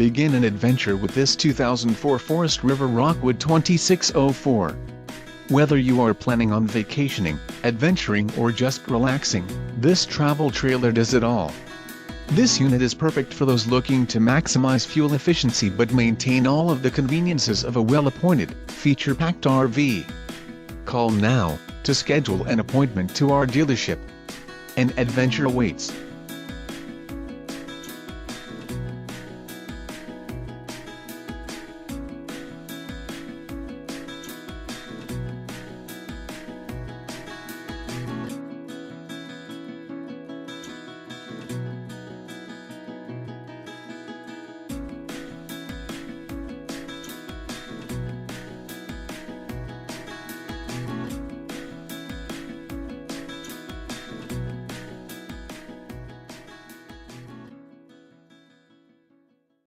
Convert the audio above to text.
Begin an adventure with this 2004 Forest River Rockwood 2604. Whether you are planning on vacationing, adventuring or just relaxing, this travel trailer does it all. This unit is perfect for those looking to maximize fuel efficiency but maintain all of the conveniences of a well-appointed, feature-packed RV. Call now to schedule an appointment to our dealership. An adventure awaits.